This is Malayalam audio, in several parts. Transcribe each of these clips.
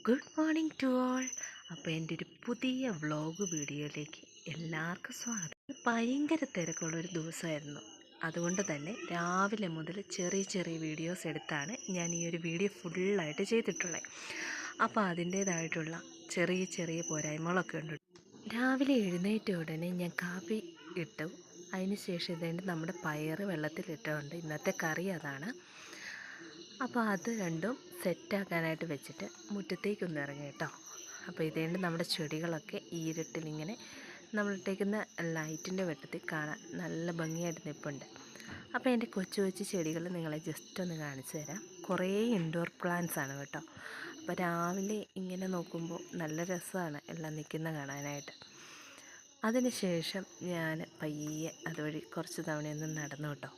Good morning to all. അപ്പോൾ എൻ്റെ ഒരു പുതിയ വ്ളോഗ് വീഡിയോയിലേക്ക് എല്ലാവർക്കും സ്വാഗതം. ഭയങ്കര തിരക്കുള്ളൊരു ദിവസമായിരുന്നു. അതുകൊണ്ട് തന്നെ രാവിലെ മുതൽ ചെറിയ വീഡിയോസ് എടുത്താണ് ഞാൻ ഈ ഒരു വീഡിയോ ഫുള്ളായിട്ട് ചെയ്തിട്ടുള്ളത്. അപ്പോൾ അതിൻ്റേതായിട്ടുള്ള ചെറിയ പോരായ്മകളൊക്കെ ഉണ്ട്. രാവിലെ എഴുന്നേറ്റ ഉടനെ ഞാൻ കാപ്പി ഇട്ടു. അതിന് ശേഷം ഇതേണ്ട നമ്മുടെ പയറ് വെള്ളത്തിലിട്ടുണ്ട്. ഇന്നത്തെ കറി അതാണ്. അപ്പോൾ അത് രണ്ടും സെറ്റാക്കാനായിട്ട് വെച്ചിട്ട് മുറ്റത്തേക്കൊന്ന് ഇറങ്ങി കേട്ടോ. അപ്പോൾ ഇതേണ്ട് നമ്മുടെ ചെടികളൊക്കെ ഈ ഇരുട്ടിലിങ്ങനെ നമ്മളിട്ടേക്കുന്ന ലൈറ്റിൻ്റെ വെട്ടത്തിൽ കാണാൻ നല്ല ഭംഗിയായിട്ട് നിൽപ്പുണ്ട്. അപ്പോൾ എൻ്റെ കൊച്ചു ചെടികൾ നിങ്ങളെ ജസ്റ്റ് ഒന്ന് കാണിച്ചു തരാം. കുറേ ഇൻഡോർ പ്ലാന്റ്സ് ആണ് കേട്ടോ. അപ്പോൾ രാവിലെ ഇങ്ങനെ നോക്കുമ്പോൾ നല്ല രസമാണ് എല്ലാം നിൽക്കുന്ന കാണാനായിട്ട്. അതിന് ശേഷം ഞാൻ പയ്യെ അതുവഴി കുറച്ച് തവണയൊന്നും നടന്നു കേട്ടോ.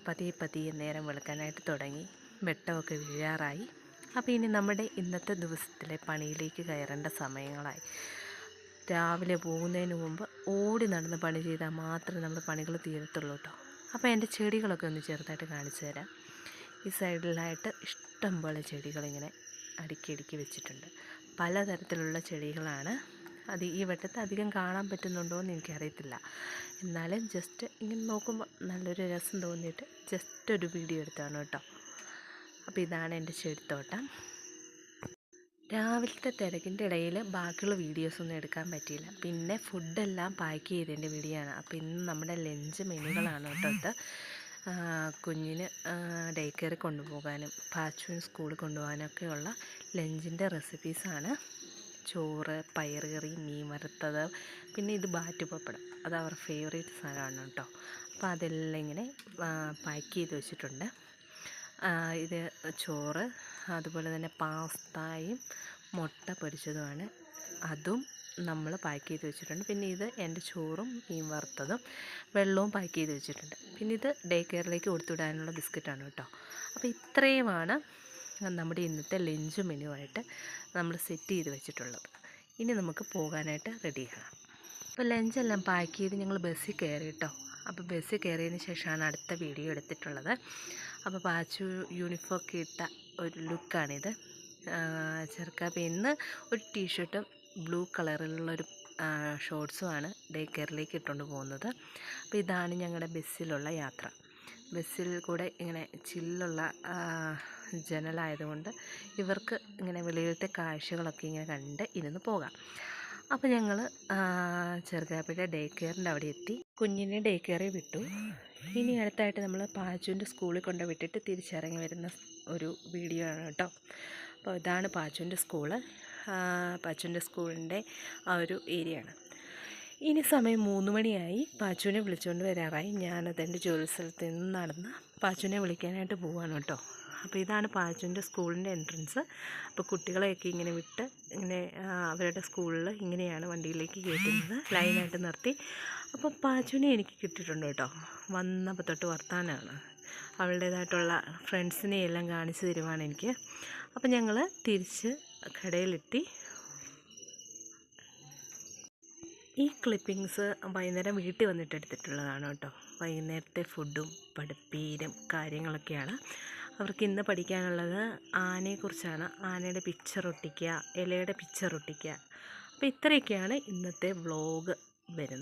പതിയെ നേരം വെളുക്കാനായിട്ട് തുടങ്ങി. വെട്ടമൊക്കെ വീഴാറായി. അപ്പോൾ ഇനി നമ്മുടെ ഇന്നത്തെ ദിവസത്തിലെ പണിയിലേക്ക് കയറേണ്ട സമയങ്ങളായി. രാവിലെ പോകുന്നതിന് മുമ്പ് ഓടി നടന്ന് പണി ചെയ്താൽ മാത്രമേ നമ്മുടെ പണികൾ തീരത്തുള്ളൂ കേട്ടോ. അപ്പോൾ എൻ്റെ ചെടികളൊക്കെ ഒന്ന് ചെറുതായിട്ട് കാണിച്ചു തരാം. ഈ സൈഡിലായിട്ട് ഇഷ്ടം പോലെ ചെടികളിങ്ങനെ അടുക്കി വെച്ചിട്ടുണ്ട്. പലതരത്തിലുള്ള ചെടികളാണ്. അത് ഈ വെട്ടത്ത് അധികം കാണാൻ പറ്റുന്നുണ്ടോ എന്ന് എനിക്കറിയത്തില്ല. എന്നാലും ജസ്റ്റ് ഇങ്ങനെ നോക്കുമ്പോൾ നല്ലൊരു രസം തോന്നിയിട്ട് ജസ്റ്റ് ഒരു വീഡിയോ എടുത്താണ് കേട്ടോ. അപ്പോൾ ഇതാണ് എൻ്റെ ചെടിത്തോട്ടം. രാവിലത്തെ തിരക്കിൻ്റെ ഇടയിൽ ബാക്കിയുള്ള വീഡിയോസൊന്നും എടുക്കാൻ പറ്റിയില്ല. പിന്നെ ഫുഡെല്ലാം പാക്ക് ചെയ്തതിൻ്റെ വീഡിയോ ആണ്. അപ്പോൾ ഇന്ന് നമ്മുടെ ലഞ്ച് മെനുകളാണ് കേട്ടോ ഇത്. കുഞ്ഞിന് ഡേ കെയറിൽ കൊണ്ടുപോകാനും പാച്ചുവിന് സ്കൂളിൽ കൊണ്ടുപോകാനൊക്കെയുള്ള ലഞ്ചിൻ്റെ റെസിപ്പീസാണ്. ചോറ്, പയറ് കറി, മീൻ വറുത്തത്, പിന്നെ ഇത് ബാറ്റ് പപ്പടം. അത് അവരുടെ ഫേവറേറ്റ് സാധനമാണ് കേട്ടോ. അപ്പോൾ അതെല്ലാം ഇങ്ങനെ പാക്ക് ചെയ്ത് വെച്ചിട്ടുണ്ട്. ഇത് ചോറ്, അതുപോലെ തന്നെ പാസ്തയും മുട്ട പൊരിച്ചതുമാണ്. അതും നമ്മൾ പാക്ക് ചെയ്ത് വെച്ചിട്ടുണ്ട്. പിന്നെ ഇത് എൻ്റെ ചോറും മീൻ വറുത്തതും വെള്ളവും പാക്ക് ചെയ്ത് വെച്ചിട്ടുണ്ട്. പിന്നെ ഇത് ഡേ കെയറിലേക്ക് കൊടുത്തുവിടാനുള്ള ബിസ്ക്കറ്റാണ് കേട്ടോ. അപ്പോൾ ഇത്രയുമാണ് നമ്മുടെ ഇന്നത്തെ ലഞ്ച് മെനു ആയിട്ട് നമ്മൾ സെറ്റ് ചെയ്ത് വെച്ചിട്ടുള്ളത്. ഇനി നമുക്ക് പോകാനായിട്ട് റെഡിയാണ്. അപ്പോൾ ലഞ്ചെല്ലാം പാക്ക് ചെയ്ത് ഞങ്ങൾ ബസ്സിൽ കയറി കേട്ടോ. അപ്പോൾ ബസ്സിൽ കയറിയതിന് ശേഷമാണ് അടുത്ത വീഡിയോ എടുത്തിട്ടുള്ളത്. അപ്പോൾ പാച്ചു യൂണിഫോമൊക്കെ ഇട്ട ഒരു ലുക്കാണിത്. ചെറുക്കാപ്പം ഇന്ന് ഒരു ടീഷർട്ടും ബ്ലൂ കളറിലുള്ളൊരു ഷോർട്സുമാണ് ഡേ കെയറിലേക്ക് ഇട്ടുകൊണ്ട് പോകുന്നത്. അപ്പോൾ ഇതാണ് ഞങ്ങളുടെ ബസ്സിലുള്ള യാത്ര. ബസ്സിൽ കൂടെ ഇങ്ങനെ ചില്ലുള്ള ജനലായതുകൊണ്ട് ഇവർക്ക് ഇങ്ങനെ വെളിയിലത്തെ കാഴ്ചകളൊക്കെ ഇങ്ങനെ കണ്ട് ഇരുന്ന് പോകാം. അപ്പോൾ ഞങ്ങൾ ചെറുക്കാപ്പയുടെ ഡേ കെയറിൻ്റെ അവിടെ എത്തി. കുഞ്ഞിനെ ഡേ കെയറിൽ വിട്ടു. ഇനി അടുത്തായിട്ട് നമ്മൾ പാച്ചുവിൻ്റെ സ്കൂളിൽ കൊണ്ട് വിട്ടിട്ട് തിരിച്ചിറങ്ങി വരുന്ന ഒരു വീഡിയോ ആണ് കേട്ടോ. അപ്പോൾ ഇതാണ് പാച്ചുവിൻ്റെ സ്കൂള്. പാച്ചുവിൻ്റെ സ്കൂളിൻ്റെ ആ ഒരു ഏരിയയാണ്. ഇനി സമയം 3 മണിയായി. പാച്ചുവിനെ വിളിച്ചുകൊണ്ട് വരാറായി. ഞാനതെൻ്റെ ജോലി സ്ഥലത്ത് നിന്ന് നടന്ന് പാച്ചുവിനെ വിളിക്കാനായിട്ട് പോവാണ് കേട്ടോ. അപ്പോൾ ഇതാണ് പാച്ചുവിൻ്റെ സ്കൂളിൻ്റെ എൻട്രൻസ്. അപ്പോൾ കുട്ടികളെയൊക്കെ ഇങ്ങനെ വിട്ട് ഇങ്ങനെ അവരുടെ സ്കൂളിൽ ഇങ്ങനെയാണ് വണ്ടിയിലേക്ക് കയറ്റുന്നത്, ലൈനായിട്ട് നിർത്തി. അപ്പോൾ പാച്ചുവിനെ എനിക്ക് കിട്ടിയിട്ടുണ്ട് കേട്ടോ. വന്നപ്പോൾ തൊട്ട് വർത്താനമാണ്. അവളുടേതായിട്ടുള്ള ഫ്രണ്ട്സിനെ എല്ലാം കാണിച്ചു തരുവാണ് എനിക്ക്. അപ്പോൾ ഞങ്ങൾ തിരിച്ച് കടയിലെത്തി. ഈ ക്ലിപ്പിങ്സ് വൈകുന്നേരം വീട്ടിൽ വന്നിട്ട് എടുത്തിട്ടുള്ളതാണ് കേട്ടോ. വൈകുന്നേരത്തെ ഫുഡും പഠിപ്പീരും കാര്യങ്ങളൊക്കെയാണ്. അവർക്ക് ഇന്ന് പഠിക്കാനുള്ളത് ആനയെക്കുറിച്ചാണ്. ആനയുടെ പിക്ചർ ഒട്ടിക്കുക, ഇലയുടെ പിക്ചർ ഒട്ടിക്കുക. അപ്പോൾ ഇത്രയൊക്കെയാണ് ഇന്നത്തെ വ്ളോഗ് വരുന്നത്.